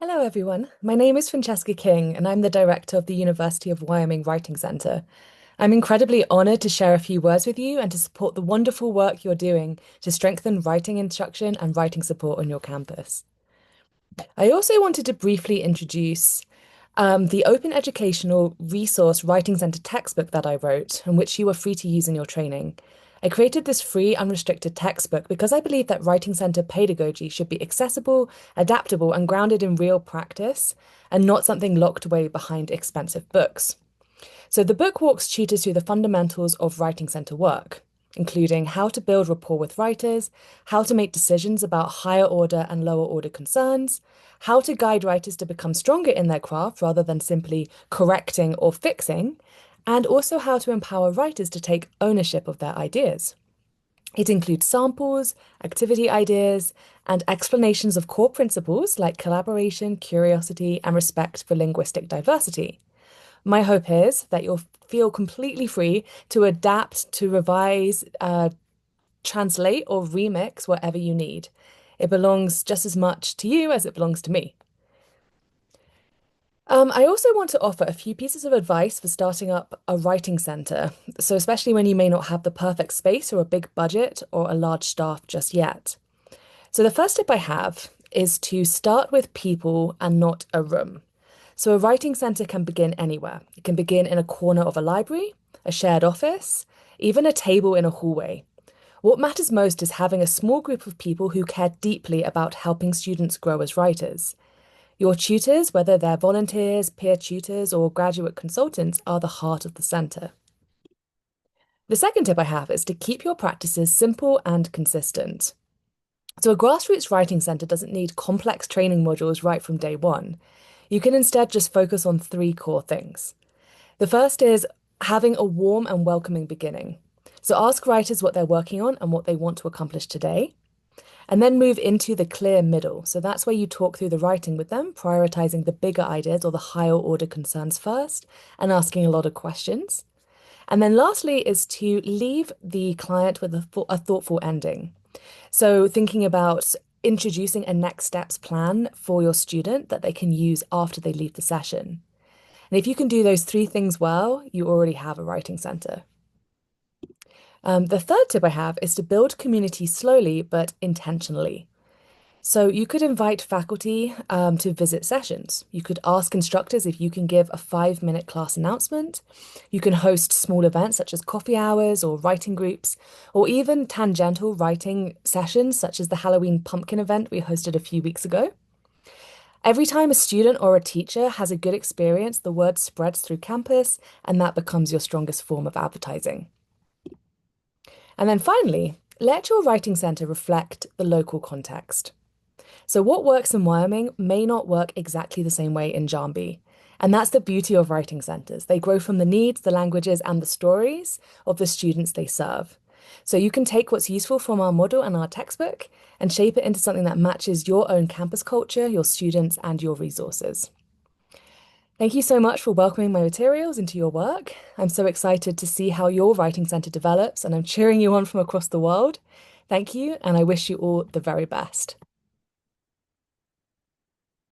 Hello, everyone. My name is Francesca King, and I'm the director of the University of Wyoming Writing Center. I'm incredibly honored to share a few words with you and to support the wonderful work you're doing to strengthen writing instruction and writing support on your campus. I also wanted to briefly introduce the open educational resource Writing Center textbook that I wrote, and which you are free to use in your training. I created this free, unrestricted textbook because I believe that Writing Center pedagogy should be accessible, adaptable, and grounded in real practice, and not something locked away behind expensive books. So the book walks tutors through the fundamentals of Writing Center work, including how to build rapport with writers, how to make decisions about higher order and lower order concerns, how to guide writers to become stronger in their craft rather than simply correcting or fixing, and also how to empower writers to take ownership of their ideas. It includes samples, activity ideas, and explanations of core principles like collaboration, curiosity, and respect for linguistic diversity. My hope is that you'll feel completely free to adapt, to revise, translate, or remix whatever you need. It belongs just as much to you as it belongs to me. I also want to offer a few pieces of advice for starting up a writing center. So, especially when you may not have the perfect space or a big budget or a large staff just yet. So, the first tip I have is to start with people and not a room. So, a writing center can begin anywhere. It can begin in a corner of a library, a shared office, even a table in a hallway. What matters most is having a small group of people who care deeply about helping students grow as writers. Your tutors, whether they're volunteers, peer tutors, or graduate consultants, are the heart of the center. The second tip I have is to keep your practices simple and consistent. So, a grassroots writing center doesn't need complex training modules right from day one. You can instead just focus on three core things. The first is having a warm and welcoming beginning. So, ask writers what they're working on and what they want to accomplish today, and then move into the clear middle. So, that's where you talk through the writing with them, prioritizing the bigger ideas or the higher order concerns first, and asking a lot of questions. And then lastly is to leave the client with a thoughtful ending. So thinking about introducing a next steps plan for your student that they can use after they leave the session. And if you can do those three things well, you already have a writing center. The third tip I have is to build community slowly but intentionally. So you could invite faculty to visit sessions. You could ask instructors if you can give a 5-minute class announcement. You can host small events such as coffee hours or writing groups, or even tangential writing sessions such as the Halloween pumpkin event we hosted a few weeks ago. Every time a student or a teacher has a good experience, the word spreads through campus, and that becomes your strongest form of advertising. And then finally, let your writing center reflect the local context. So what works in Wyoming may not work exactly the same way in Jambi. And that's the beauty of writing centers. They grow from the needs, the languages, and the stories of the students they serve. So you can take what's useful from our model and our textbook and shape it into something that matches your own campus culture, your students, and your resources. Thank you so much for welcoming my materials into your work. I'm so excited to see how your writing center develops, and I'm cheering you on from across the world. Thank you, and I wish you all the very best.